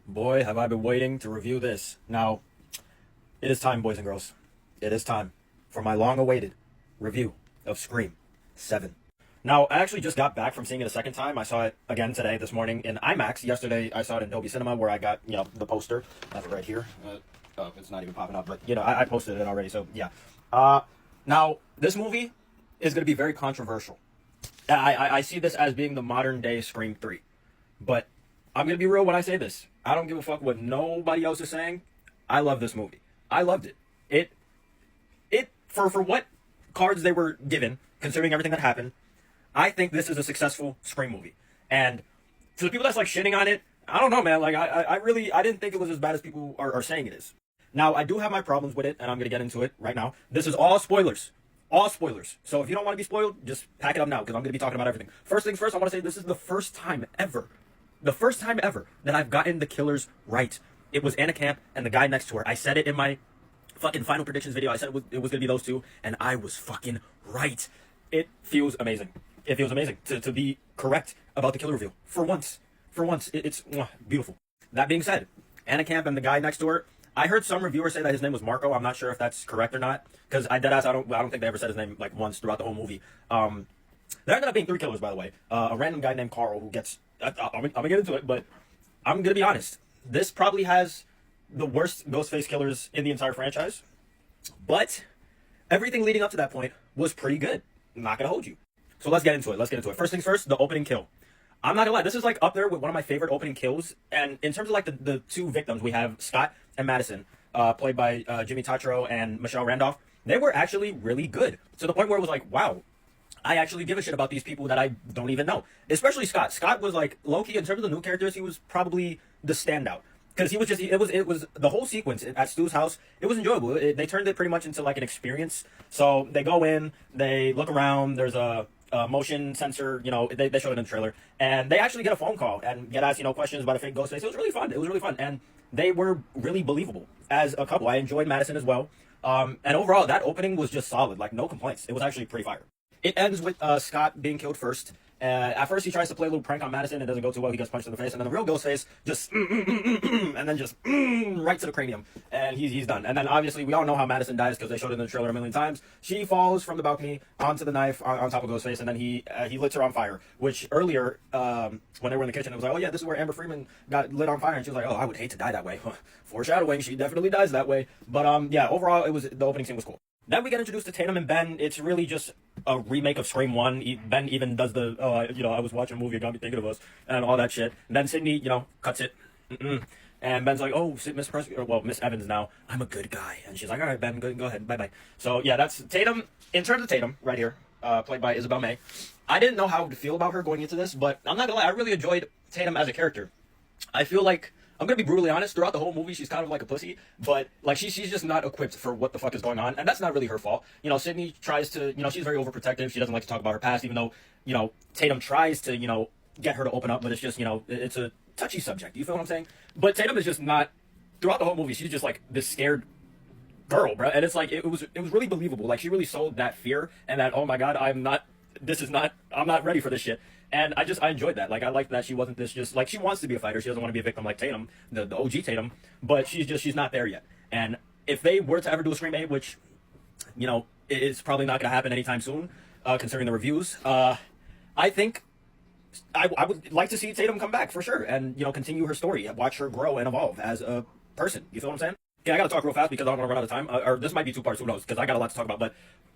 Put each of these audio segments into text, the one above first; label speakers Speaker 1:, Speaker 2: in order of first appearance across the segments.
Speaker 1: Boy, have I been waiting to review this. Now, it is time, boys and girls. It is time for my long-awaited review of Scream 7. Now, I actually just got back from seeing it a second time. I saw it again today, this morning, in IMAX. Yesterday, I saw it in Dolby Cinema, where I got, the poster. I have it right here. Oh, it's not even popping up, but, I posted it already, so, yeah. Now, this movie is going to be very controversial. I see this as being the modern-day Scream 3. But I'm going to be real when I say this. I don't give a fuck what nobody else is saying. I love this movie. I loved it. For what cards they were given, considering everything that happened, I think this is a successful Scream movie. And to the people that's like shitting on it, I don't know, man. Like, I didn't think it was as bad as people are saying it is. Now, I do have my problems with it, and I'm going to get into it right now. This is all spoilers. All spoilers. So if you don't want to be spoiled, just pack it up now, because I'm going to be talking about everything. First things first, I want to say this is the first time ever that I've gotten the killers right. It was Anna Camp and the guy next to her. I said it in my fucking final predictions video. I said it was going to be those two, and I was fucking right. It feels amazing. It feels amazing to be correct about the killer reveal. For once, it's beautiful. That being said, Anna Camp and the guy next to her, I heard some reviewers say that his name was Marco. I'm not sure if that's correct or not, because I don't think they ever said his name like once throughout the whole movie. There ended up being 3 killers, by the way. A random guy named Carl who gets... I'm gonna get into it, but I'm gonna be honest. This probably has the worst Ghostface killers in the entire franchise, but everything leading up to that point was pretty good. I'm not gonna hold you. So let's get into it. First things first, the opening kill. I'm not gonna lie, this is like up there with one of my favorite opening kills. And in terms of like the 2 victims, we have Scott and Madison, played by Jimmy Tatro and Michelle Randolph. They were actually really good, to the point where it was like, wow, I actually give a shit about these people that I don't even know. Especially Scott. Scott was like, low-key, in terms of the new characters, he was probably the standout. Because he was just, it was the whole sequence at Stu's house, it was enjoyable. They turned it pretty much into like an experience. So they go in, they look around, there's a motion sensor, they showed it in the trailer. And they actually get a phone call and get asked, questions about a fake Ghostface. It was really fun. And they were really believable as a couple. I enjoyed Madison as well. And overall, that opening was just solid. Like, no complaints. It was actually pretty fire. It ends with Scott being killed first. At first, he tries to play a little prank on Madison. It doesn't go too well. He gets punched in the face. And then the real Ghostface just, and then just, right to the cranium. And he's done. And then, obviously, we all know how Madison dies because they showed it in the trailer a million times. She falls from the balcony onto the knife on top of Ghostface. And then he lets her on fire. Which earlier, when they were in the kitchen, it was like, oh, yeah, this is where Amber Freeman got lit on fire. And she was like, oh, I would hate to die that way. Foreshadowing, she definitely dies that way. But, yeah, overall, the opening scene was cool. Then we get introduced to Tatum and Ben. It's really just a remake of Scream 1. Ben even does the, I was watching a movie, it got me thinking of us, and all that shit. And then Sydney, cuts it. And Ben's like, oh, Miss Evans now, I'm a good guy. And she's like, all right, Ben, go ahead, bye-bye. So, yeah, that's Tatum. In terms of Tatum, right here, played by Isabel May, I didn't know how to feel about her going into this, but I'm not gonna lie, I really enjoyed Tatum as a character. I feel like, I'm gonna be brutally honest, throughout the whole movie, she's kind of like a pussy, but, like, she's just not equipped for what the fuck is going on, and that's not really her fault. Sydney tries to, she's very overprotective, she doesn't like to talk about her past, even though, Tatum tries to, get her to open up, but it's just, it's a touchy subject, you feel what I'm saying? But Tatum is just not, throughout the whole movie, she's just, like, this scared girl, bro, and it's like, it was really believable, like, she really sold that fear, and that, oh my god, I'm not ready for this shit. And I enjoyed that. Like, I liked that she wasn't this just, like, she wants to be a fighter. She doesn't want to be a victim like Tatum, the OG Tatum, but she's not there yet. And if they were to ever do a Scream 8, which, it's probably not going to happen anytime soon, considering the reviews, I think I would like to see Tatum come back for sure and, continue her story, watch her grow and evolve as a person. You feel what I'm saying? Okay, I got to talk real fast because I don't want to run out of time, or this might be 2 parts, who knows, because I got a lot to talk about. But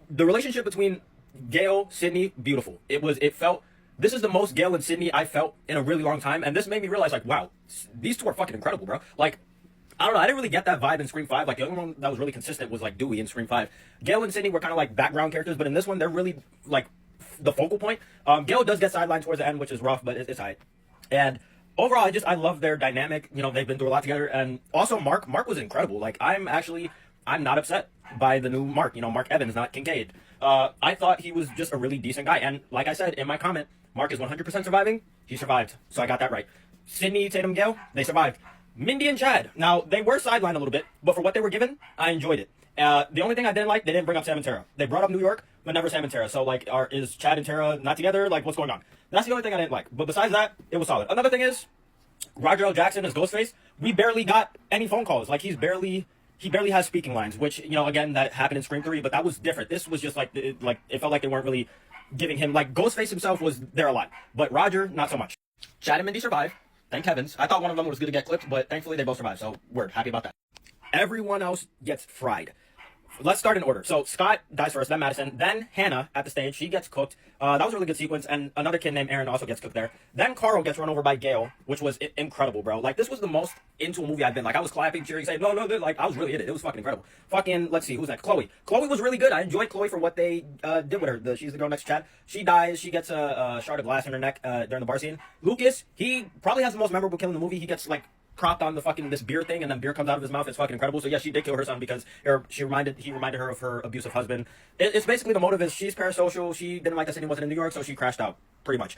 Speaker 1: the relationship between Gale, Sydney, beautiful. This is the most Gale and Sydney I felt in a really long time, and this made me realize, like, wow, these 2 are fucking incredible, bro. Like, I don't know, I didn't really get that vibe in Scream 5. Like, the only one that was really consistent was, like, Dewey in Scream 5. Gale and Sydney were kind of, like, background characters, but in this one, they're really, like, the focal point. Gale does get sidelined towards the end, which is rough, but it's alright. And overall, I love their dynamic. They've been through a lot together, and also Mark was incredible. Like, I'm not upset by the new Mark, Mark Evans, not Kincaid. I thought he was just a really decent guy, and like I said in my comment, Mark is 100% surviving. He survived, so I got that right. Sydney, Tatum, Gale, they survived. Mindy and Chad, now, they were sidelined a little bit, but for what they were given, I enjoyed it. The only thing I didn't like, they didn't bring up Sam and Tara. They brought up New York, but never Sam and Tara. So, like, is Chad and Tara not together? Like, what's going on? That's the only thing I didn't like. But besides that, it was solid. Another thing is, Roger L. Jackson as Ghostface, we barely got any phone calls. Like he barely has speaking lines, which, you know, again, that happened in Scream 3, but that was different. This was just like it felt like they weren't really giving him, like, Ghostface himself was there a lot, but Roger not so much. Chad and Mindy survived. Thank heavens. I thought one of them was going to get clipped, but thankfully they both survived. So word, happy about that. Everyone else gets fried. Let's start in order. So Scott dies first, then Madison, then Hannah at the stage. She gets cooked. That was a really good sequence, and another kid named Aaron also gets cooked there. Then Carl gets run over by Gail, which was incredible, bro. Like, this was the most into a movie I've been. Like, I was clapping, cheering, saying, no, like, I was really in it. It was fucking incredible. Fucking, let's see, who's next? Chloe. Chloe was really good. I enjoyed Chloe for what they did with her. She's the girl next to Chad. She dies. She gets a shard of glass in her neck during the bar scene. Lucas, he probably has the most memorable kill in the movie. He gets, like, propped on the fucking this beer thing, and then beer comes out of his mouth. It's fucking incredible. So yeah, she did kill her son because he reminded her of her abusive husband. It's basically the motive is she's parasocial. She didn't like the city, wasn't in New York, so she crashed out pretty much.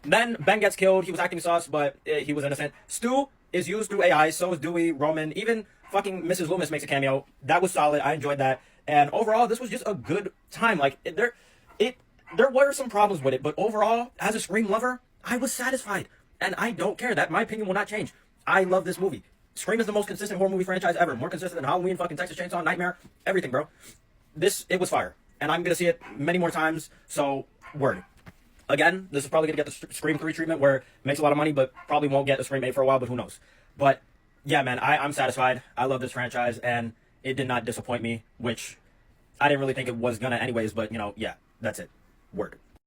Speaker 1: Then Ben gets killed. He was acting sus, but he was innocent. Stu is used through AI. So is Dewey, Roman, even fucking Mrs. Loomis makes a cameo. That was solid. I enjoyed that. And overall, this was just a good time. Like there were some problems with it, but overall, as a Scream lover, I was satisfied, and I don't care. That my opinion will not change. I love this movie. Scream is the most consistent horror movie franchise ever. More consistent than Halloween, fucking Texas Chainsaw, Nightmare, everything, bro. It was fire. And I'm going to see it many more times, so word. Again, this is probably going to get the Scream 3 treatment where it makes a lot of money, but probably won't get a Scream 8 for a while, but who knows. But, yeah, man, I'm satisfied. I love this franchise, and it did not disappoint me, which I didn't really think it was going to anyways, but, you know, yeah, that's it. Word.